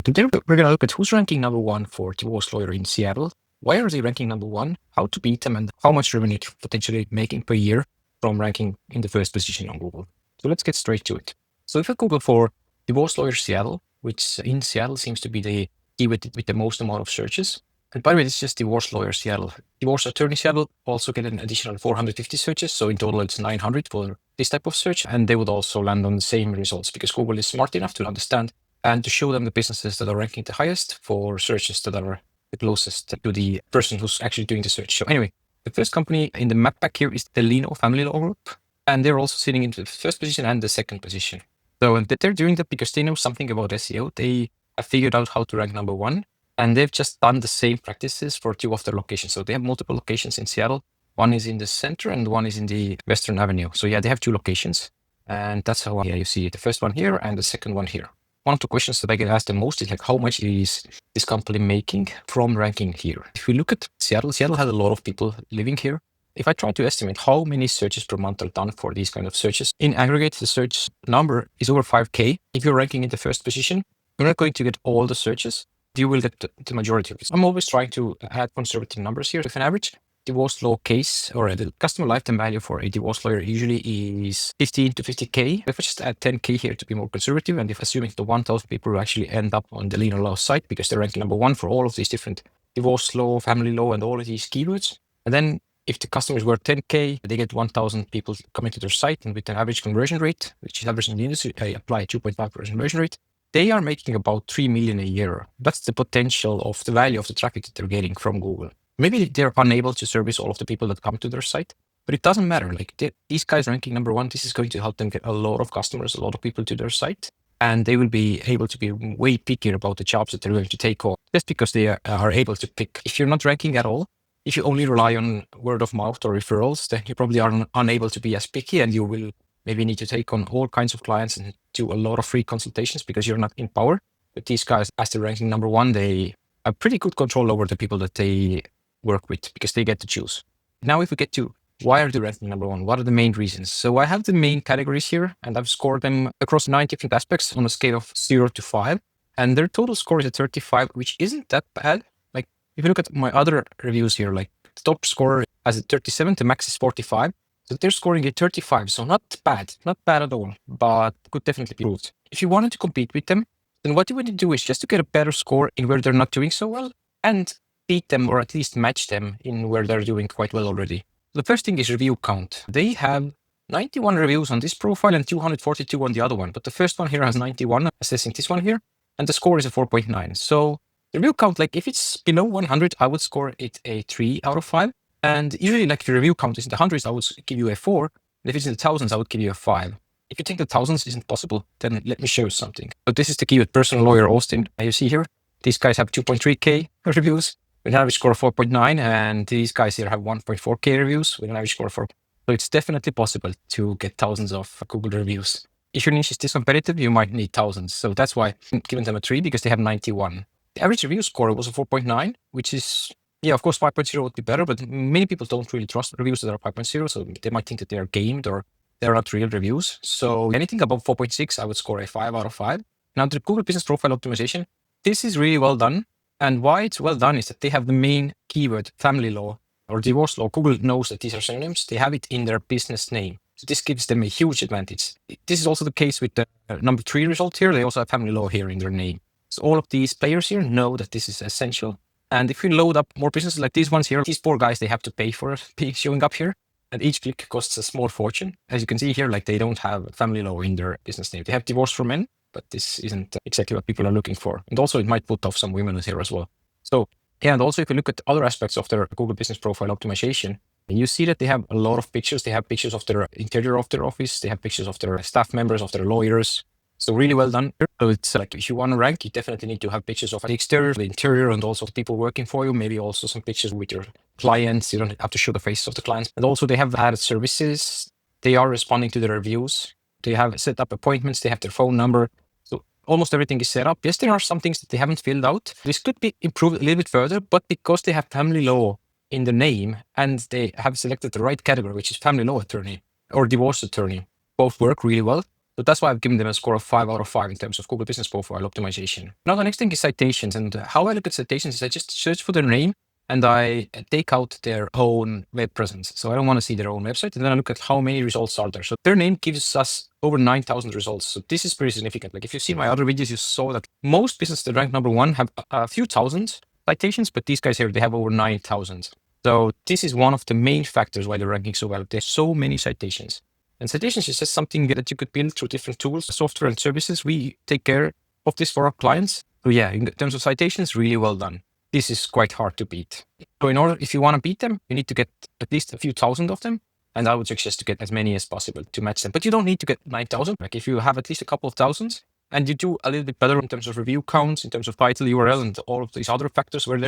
Today we're going to look at who's ranking number one for divorce lawyer in Seattle. Why are they ranking number one? How to beat them, and how much revenue they're potentially making per year from ranking in the first position on Google. So let's get straight to it. So if I Google for divorce lawyer Seattle, which in Seattle seems to be the keyword with the most amount of searches. And by the way, it's just divorce lawyer Seattle. Divorce attorney Seattle also get an additional 450 searches. So in total, it's 900 for this type of search. And they would also land on the same results because Google is smart enough to understand and to show them the businesses that are ranking the highest for searches that are the closest to the person who's actually doing the search. So anyway, the first company in the map back here is the Lerner Family Law Group, and they're also sitting in the first position and the second position. So they're doing that because they know something about SEO. They have figured out how to rank number one, and they've just done the same practices for two of their locations. So they have multiple locations in Seattle. One is in the center and one is in the Western Avenue. So yeah, they have two locations, and that's how you see it. The first one here and the second one here. One of the questions that I get asked the most is like, how much is this company making from ranking here? If we look at Seattle, Seattle has a lot of people living here. If I try to estimate how many searches per month are done for these kind of searches, in aggregate, the search number is over 5K. If you're ranking in the first position, you're not going to get all the searches. You will get the majority of it. I'm always trying to add conservative numbers here. If an average divorce law case or the customer lifetime value for a divorce lawyer usually is 15 to 50K. If I just add 10K here to be more conservative, and if assuming the 1,000 people who actually end up on the Lerner Law site because they're ranking number one for all of these different divorce law, family law, and all of these keywords, and then if the customers were 10K, they get 1,000 people coming to their site, and with an average conversion rate, which is average in the industry, I apply 2.5% conversion rate, they are making about 3 million a year. That's the potential of the value of the traffic that they're getting from Google. Maybe they're unable to service all of the people that come to their site, but it doesn't matter. Like these guys ranking number one, this is going to help them get a lot of customers, a lot of people to their site, and they will be able to be way pickier about the jobs that they're going to take on just because they are able to pick. If you're not ranking at all, if you only rely on word of mouth or referrals, then you probably are unable to be as picky, and you will maybe need to take on all kinds of clients and do a lot of free consultations because you're not in power. But these guys, as they're ranking number one, they have pretty good control over the people that they work with because they get to choose. Now, if we get to why are they ranking number one, what are the main reasons? So I have the main categories here, and I've scored them across 9 different aspects on a scale of 0 to 5. And their total score is a 35, which isn't that bad. Like if you look at my other reviews here, like the top score has a 37, the max is 45. So they're scoring a 35, so not bad at all, but could definitely be improved. If you wanted to compete with them, then what you would do is just to get a better score in where they're not doing so well and beat them or at least match them in where they're doing quite well already. The first thing is review count. They have 91 reviews on this profile and 242 on the other one, but the first one here has 91, assessing this one here, and the score is a 4.9. So the review count, like if it's below 100, I would score it a 3 out of 5. And usually, like if your review count is in the hundreds, I would give you a 4. And if it's in the thousands, I would give you a 5. If you think the thousands isn't possible, then let me show you something. So this is the keyword personal lawyer Austin. You see here, these guys have 2.3K reviews with an average score of 4.9, and these guys here have 1.4K reviews with an average score of 4. So it's definitely possible to get thousands of Google reviews. If your niche is this competitive, you might need thousands. So that's why I'm giving them a 3 because they have 91. The average review score was a 4.9, which is, yeah, of course, 5.0 would be better, but many people don't really trust reviews that are 5.0, so they might think that they are gamed or they're not real reviews. So anything above 4.6, I would score a 5 out of 5. Now, the Google Business Profile Optimization, this is really well done. And why it's well done is that they have the main keyword, family law or divorce law. Google knows that these are synonyms. They have it in their business name. So this gives them a huge advantage. This is also the case with the number 3 result here. They also have family law here in their name. So all of these players here know that this is essential. And if you load up more businesses like these ones here, these 4 guys, they have to pay for showing up here. And each click costs a small fortune. As you can see here, like they don't have family law in their business name. They have divorce for men, but this isn't exactly what people are looking for. And also it might put off some women here as well. So, yeah, and also if you look at other aspects of their Google Business Profile Optimization, you see that they have a lot of pictures. They have pictures of their interior of their office. They have pictures of their staff members, of their lawyers. So really well done. So it's like if you want to rank, you definitely need to have pictures of the exterior, the interior, and also people working for you. Maybe also some pictures with your clients. You don't have to show the faces of the clients. And also they have added services. They are responding to the reviews. They have set up appointments. They have their phone number. So almost everything is set up. Yes, there are some things that they haven't filled out. This could be improved a little bit further, but because they have family law in the name and they have selected the right category, which is family law attorney or divorce attorney, both work really well. So that's why I've given them a score of 5 out of 5 in terms of Google Business Profile optimization. Now, the next thing is citations. And how I look at citations is I just search for their name and I take out their own web presence. So I don't want to see their own website. And then I look at how many results are there. So their name gives us over 9,000 results. So this is pretty significant. Like if you see my other videos, you saw that most businesses that rank number 1 have a few thousand citations, but these guys here, they have over 9,000. So this is one of the main factors why they're ranking so well. There's so many citations. And citations is just something that you could build through different tools, software and services. We take care of this for our clients. So yeah, in terms of citations, really well done. This is quite hard to beat. So if you want to beat them, you need to get at least a few thousand of them. And I would suggest to get as many as possible to match them. But you don't need to get 9,000. Like if you have at least a couple of thousands and you do a little bit better in terms of review counts, in terms of title, URL, and all of these other factors where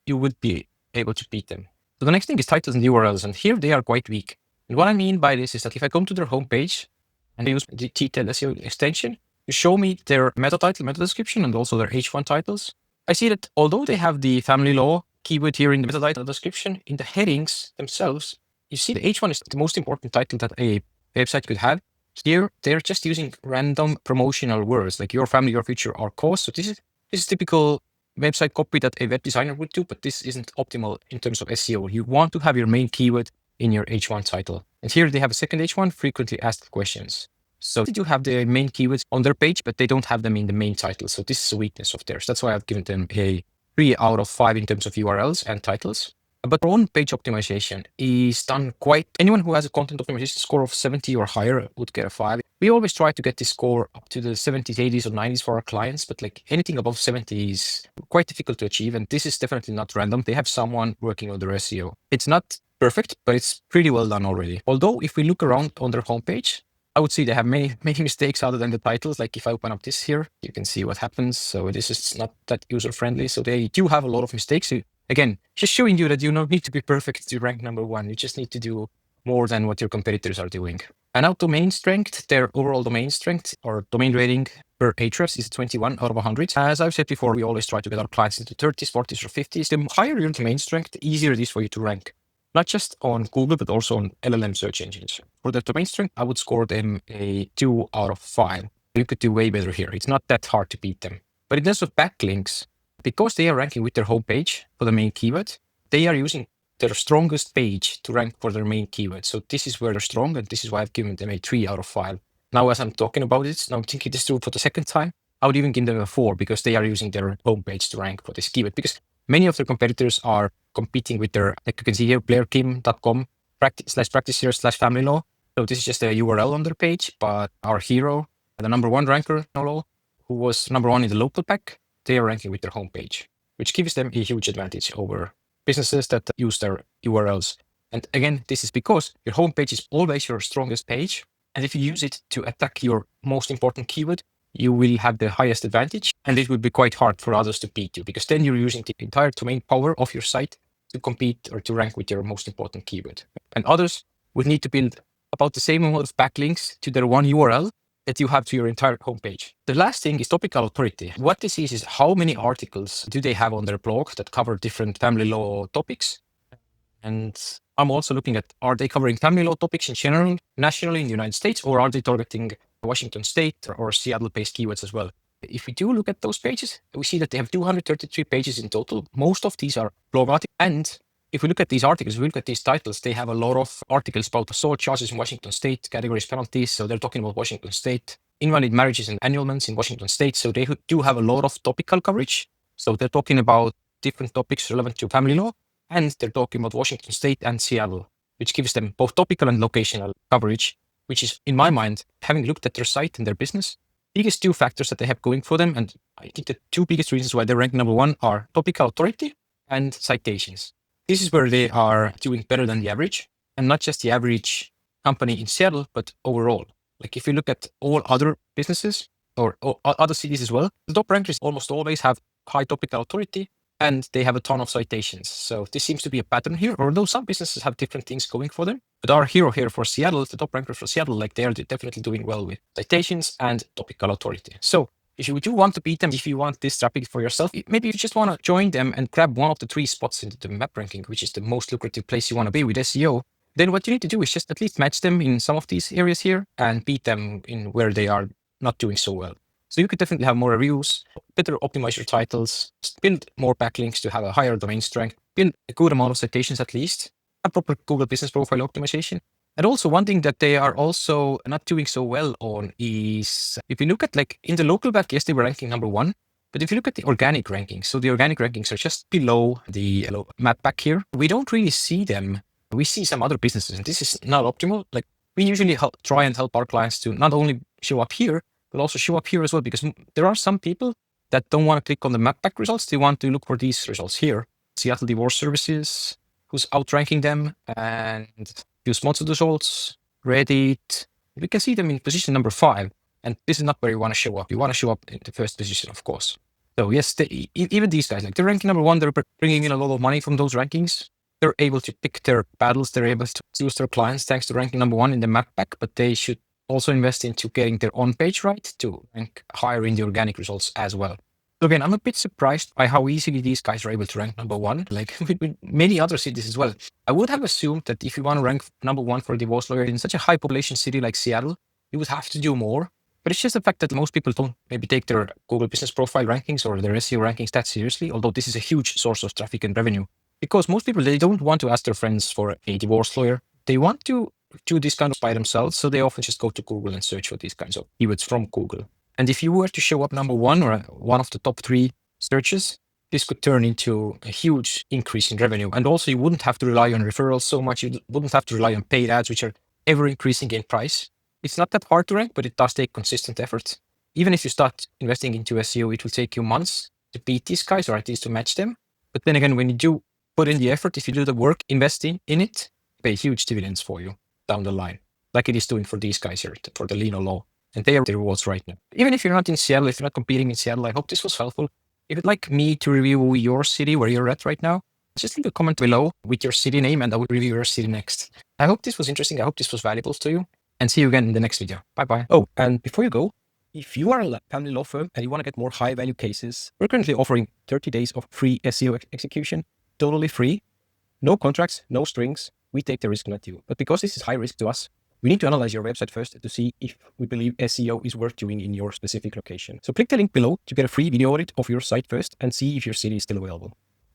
you would be able to beat them. So the next thing is titles and URLs. And here they are quite weak. And what I mean by this is that if I come to their homepage and I use the T10 SEO extension to show me their meta title, meta description, and also their H1 titles, I see that although they have the family law keyword here in the meta title description, in the headings themselves, you see the H1 is the most important title that a website could have. Here, they're just using random promotional words like your family, your future, our cause. So this is typical website copy that a web designer would do, but this isn't optimal in terms of SEO. You want to have your main keyword in your H1 title. And here they have a second H1, frequently asked questions. So they do have the main keywords on their page, but they don't have them in the main title. So this is a weakness of theirs. That's why I've given them a 3 out of 5 in terms of URLs and titles. But our own page optimization is done quite. Anyone who has a content optimization score of 70 or higher would get a 5. We always try to get this score up to the 70s, 80s, or 90s for our clients, but like anything above 70 is quite difficult to achieve. And this is definitely not random. They have someone working on their SEO. It's not perfect, but it's pretty well done already. Although if we look around on their homepage, I would say they have many mistakes other than the titles. Like if I open up this here, you can see what happens. So this is not that user friendly. So they do have a lot of mistakes. So again, just showing you that you don't need to be perfect to rank number 1. You just need to do more than what your competitors are doing. And now domain strength, their overall domain strength or domain rating per Ahrefs is 21 out of 100. As I've said before, we always try to get our clients into 30s, 40s, or 50s. The higher your domain strength, the easier it is for you to rank. Not just on Google, but also on LLM search engines. For the domain strength, I would score them a 2 out of 5. You could do way better here. It's not that hard to beat them. But in terms of backlinks, because they are ranking with their homepage for the main keyword, they are using their strongest page to rank for their main keyword. So this is where they're strong, and this is why I've given them a 3 out of 5. Now, as I'm talking about it, now I'm thinking this through for the second time, I would even give them a 4 because they are using their homepage to rank for this keyword. Because many of their competitors are competing with their, like you can see here, blairkim.com /practice/family law. So this is just a URL on their page, but our hero, the number 1 ranker, Law, who was number 1 in the local pack, they are ranking with their homepage, which gives them a huge advantage over businesses that use their URLs. And again, this is because your homepage is always your strongest page. And if you use it to attack your most important keyword, you will have the highest advantage. And it will be quite hard for others to beat you because then you're using the entire domain power of your site to compete or to rank with your most important keyword. And others would need to build about the same amount of backlinks to their one URL that you have to your entire homepage. The last thing is topical authority. What this is how many articles do they have on their blog that cover different family law topics? And I'm also looking at, are they covering family law topics in general, nationally in the United States, or are they targeting Washington State or Seattle-based keywords as well? If we do look at those pages, we see that they have 233 pages in total. Most of these are blog articles. And if we look at these articles, we look at these titles, they have a lot of articles about assault charges in Washington State, categories, penalties. So they're talking about Washington State, invalid marriages and annulments in Washington State. So they do have a lot of topical coverage. So they're talking about different topics relevant to family law, and they're talking about Washington State and Seattle, which gives them both topical and locational coverage, which is, in my mind, having looked at their site and their business, biggest 2 factors that they have going for them. And I think the 2 biggest reasons why they're ranked number 1 are topical authority and citations. This is where they are doing better than the average, and not just the average company in Seattle, but overall. Like if you look at all other businesses or other cities as well, the top rankers almost always have high topical authority and they have a ton of citations. So this seems to be a pattern here, although some businesses have different things going for them. But our hero here for Seattle, the top ranker for Seattle, like they're definitely doing well with citations and topical authority. So if you do want to beat them, if you want this traffic for yourself, maybe you just want to join them and grab one of the 3 spots into the map ranking, which is the most lucrative place you want to be with SEO. then what you need to do is just at least match them in some of these areas here and beat them in where they are not doing so well. So you could definitely have more reviews, better optimize your titles, build more backlinks to have a higher domain strength, build a good amount of citations at least, a proper Google Business Profile optimization. And also one thing that they are also not doing so well on is if you look at like in the local back, yes, they were ranking number 1. But if you look at the organic rankings, so the organic rankings are just below the map back here. We don't really see them. We see some other businesses, and this is not optimal. Like we usually try and help our clients to not only show up here, but also show up here as well, because there are some people that don't want to click on the map back results. They want to look for these results here. Seattle Divorce Services, who's outranking them, and few sponsored results, Reddit. We can see them in position number 5. And this is not where you want to show up. You want to show up in the first position, of course. So yes, even these guys, like they're ranking number 1, they're bringing in a lot of money from those rankings. They're able to pick their battles. They're able to choose their clients thanks to ranking number 1 in the map back, but they should also invest into getting their on page right to rank higher in the organic results as well. So again, I'm a bit surprised by how easily these guys are able to rank number 1, like with many other cities as well. I would have assumed that if you want to rank number 1 for a divorce lawyer in such a high population city like Seattle, you would have to do more. But it's just the fact that most people don't maybe take their Google Business Profile rankings or their SEO rankings that seriously, although this is a huge source of traffic and revenue. Because most people, they don't want to ask their friends for a divorce lawyer. They want to do this kind of by themselves, so they often just go to Google and search for these kinds of keywords from Google. And if you were to show up number 1 or one of the top 3 searches, this could turn into a huge increase in revenue. And also you wouldn't have to rely on referrals so much. You wouldn't have to rely on paid ads, which are ever increasing in price. It's not that hard to rank, but it does take consistent effort. Even if you start investing into SEO, it will take you months to beat these guys or at least to match them. But then again, when you do put in the effort, if you do the work, investing in it, pay huge dividends for you down the line, like it is doing for these guys here, for the Lerner Law. And they are the rewards right now. Even if you're not in Seattle, if you're not competing in Seattle, I hope this was helpful. If you'd like me to review your city, where you're at right now, just leave a comment below with your city name and I will review your city next. I hope this was interesting. I hope this was valuable to you. And see you again in the next video. Bye-bye. Oh, and before you go, if you are a family law firm and you want to get more high-value cases, we're currently offering 30 days of free SEO execution, totally free. No contracts, no strings. We take the risk, not you. But because this is high risk to us, we need to analyze your website first to see if we believe SEO is worth doing in your specific location. So click the link below to get a free video audit of your site first and see if your city is still available.